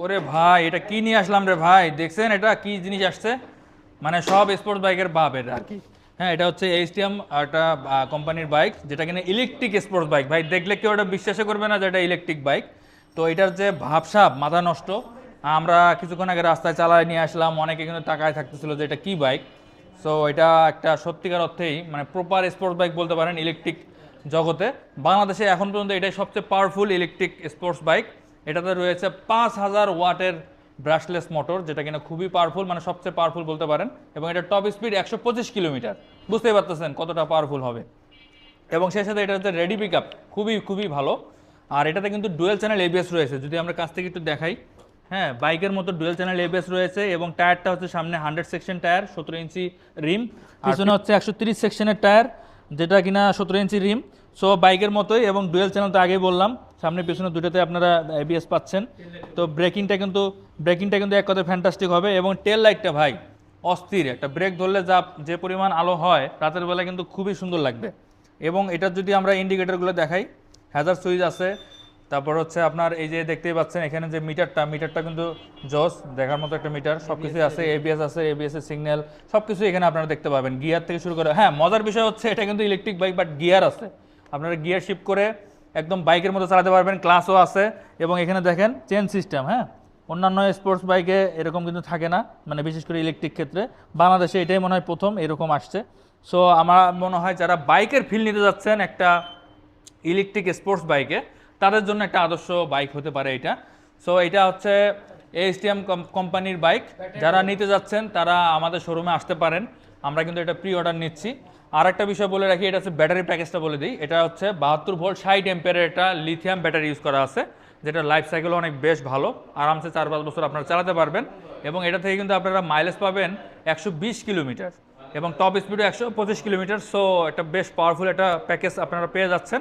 ওরে ভাই, এটা কি নিয়ে আসলাম রে ভাই? দেখছেন এটা কি জিনিস আসছে? মানে সব স্পোর্টস বাইকের বাপ এটা আর কি। হ্যাঁ, এটা হচ্ছে এইচটিএম একটা কোম্পানির বাইক, যেটা কিনা ইলেকট্রিক স্পোর্টস বাইক। ভাই দেখলে কেউ এটা বিশ্বাসই করবে না যে এটা ইলেকট্রিক বাইক। তো এটার যে ভাবসাব, মাথা নষ্ট। আমরা কিছুক্ষণ আগে রাস্তায় চালায় নিয়ে আসলাম, অনেকে কিন্তু তাকায় থাকতেছিল যে এটা কি বাইক। সো এটা একটা সত্যিকার অর্থেই মানে প্রপার স্পোর্টস বাইক বলতে পারেন ইলেকট্রিক জগতে। বাংলাদেশে এখন পর্যন্ত এটাই সবচেয়ে পাওয়ারফুল ইলেকট্রিক স্পোর্টস বাইক। এটাতে রয়েছে 5000 ওয়াটের ব্রাশলেস মোটর, যেটা কিনা খুবই পাওয়ারফুল, মানে সবচেয়ে পাওয়ারফুল বলতে পারেন। এবং এটা টপ স্পিড 125 কিলোমিটার। বুঝতেই পারতেছেন কতটা পাওয়ারফুল হবে। এবং সেই সাথে এটা হচ্ছে রেডি পিক আপ খুবই খুবই ভালো। আর এটাতে কিন্তু ডুয়েল চ্যানেল এবিএস রয়েছে, যদি আমরা কাছ থেকে একটু দেখাই। হ্যাঁ, বাইকের মতো ডুয়েল চ্যানেল এবিএস রয়েছে এবং টায়ারটা হচ্ছে সামনে 100 সেকশন টায়ার, 17 ইঞ্চি রিম। পিছনে হচ্ছে 130 সেকশনের টায়ার, যেটা কিনা 17 ইঞ্চি রিম। সো বাইকের মতোই, এবং ডুয়েল চ্যানেল তো আগেই বললাম, সামনে পিছনে দুটোতে আপনারা এবিএস পাচ্ছেন। তো ব্রেকিংটা কিন্তু এক কথায় ফ্যান্টাস্টিক হবে। এবং টেল লাইটটা ভাই অস্থির, একটা ব্রেক ধরলে যে পরিমাণ আলো হয় রাতের বেলা কিন্তু খুবই সুন্দর লাগবে। এবং এটার যদি আমরা ইন্ডিকেটরগুলো দেখাই, হ্যাজার সুইচ আছে। তারপর হচ্ছে আপনার এই যে দেখতেই পাচ্ছেন এখানে যে মিটারটা কিন্তু জস দেখার মতো একটা মিটার, সব কিছুই আছে। এবিএস আছে, এবিএস এর সিগন্যাল সব কিছু এখানে আপনারা দেখতে পাবেন, গিয়ার থেকে শুরু করে। হ্যাঁ, মজার বিষয় হচ্ছে এটা কিন্তু ইলেকট্রিক বাইক, বাট গিয়ার আছে। আপনারা গিয়ার শিফট করে একদম বাইকের মতো চালাতে পারবেন, ক্লাসও আছে। এবং এখানে দেখেন চেন সিস্টেম। হ্যাঁ, অন্যান্য স্পোর্টস বাইকে এরকম কিন্তু থাকে না, মানে বিশেষ করে ইলেকট্রিক ক্ষেত্রে। বাংলাদেশে এটাই মনে হয় প্রথম এরকম আসছে। সো আমার মনে হয় যারা বাইকের ফিল নিতে যাচ্ছেন একটা ইলেকট্রিক স্পোর্টস বাইকে, তাদের জন্য একটা আদর্শ বাইক হতে পারে এটা। সো এটা হচ্ছে এইচটিএম কোম্পানির বাইক। যারা নিতে যাচ্ছেন তারা আমাদের শোরুমে আসতে পারেন, আমরা কিন্তু এটা প্রি অর্ডার নিচ্ছি। আর একটা বিষয় বলে রাখি, এটা হচ্ছে ব্যাটারি প্যাকেজটা বলে দিই। এটা হচ্ছে 72 ভোল্ট 60 অ্যাম্পিয়ারের একটা লিথিয়াম ব্যাটারি ইউজ করা আছে, যেটা লাইফ সাইকেল অনেক বেশ ভালো। আরামসে 4-5 বছর আপনারা চালাতে পারবেন। এবং এটা থেকে কিন্তু আপনারা মাইলেজ পাবেন 120 কিলোমিটার, এবং টপ স্পিডও 125 কিলোমিটার। সো এটা বেশ পাওয়ারফুল একটা প্যাকেজ আপনারা পেয়ে যাচ্ছেন।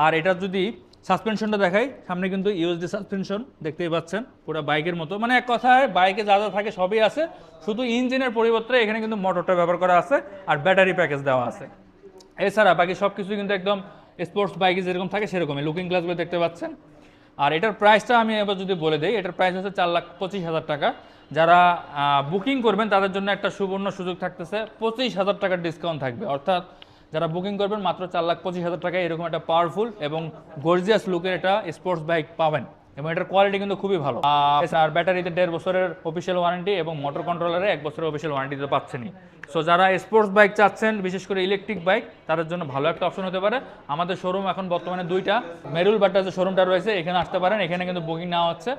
আর এটা যদি সাসপেনশনটা দেখাই, সামনে কিন্তু ইউএসডি সাসপেনশন দেখতেই পাচ্ছেন, পুরো বাইকের মতো। মানে এক কথায় বাইকে যা যা থাকে সবই আছে, শুধু ইঞ্জিনের পরিবর্তে এখানে কিন্তু মোটরটা ব্যবহার করা আছে আর ব্যাটারি প্যাকেজ দেওয়া আছে। এছাড়া বাকি সব কিছু কিন্তু একদম স্পোর্টস বাইকে যেরকম থাকে সেরকমই, লুকিং গ্লাসগুলো দেখতে পাচ্ছেন। আর এটার প্রাইসটা আমি এবার যদি বলে দিই, এটার প্রাইস হচ্ছে 4,25,000 টাকা। যারা বুকিং করবেন তাদের জন্য একটা সুবর্ণ সুযোগ থাকতেছে, 25,000 টাকার ডিসকাউন্ট থাকবে। অর্থাৎ যারা বুকিং করবেন মাত্র 4,25,000 টাকায় এরকম একটা পাওয়ারফুল এবং গর্জিয়াস লুকের একটা স্পোর্টস বাইক পাবেন। এবং এটার কোয়ালিটি কিন্তু খুবই ভালো। আর ব্যাটারিতে 1.5 বছরের অফিসিয়াল ওয়ারেন্টি এবং মোটর কন্ট্রোলারে 1 বছরের অফিসিয়াল ওয়ারেন্টি তো পাচ্ছেনই। সো যারা স্পোর্টস বাইক চাচ্ছেন, বিশেষ করে ইলেকট্রিক বাইক, তাদের জন্য ভালো একটা অপশন হতে পারে। আমাদের শোরুম এখন বর্তমানে দুইটা, মেরুল বাড্ডা যে শোরুমটা রয়েছে এখানে আসতে পারেন, এখানে কিন্তু বুকিং নেওয়া হচ্ছে।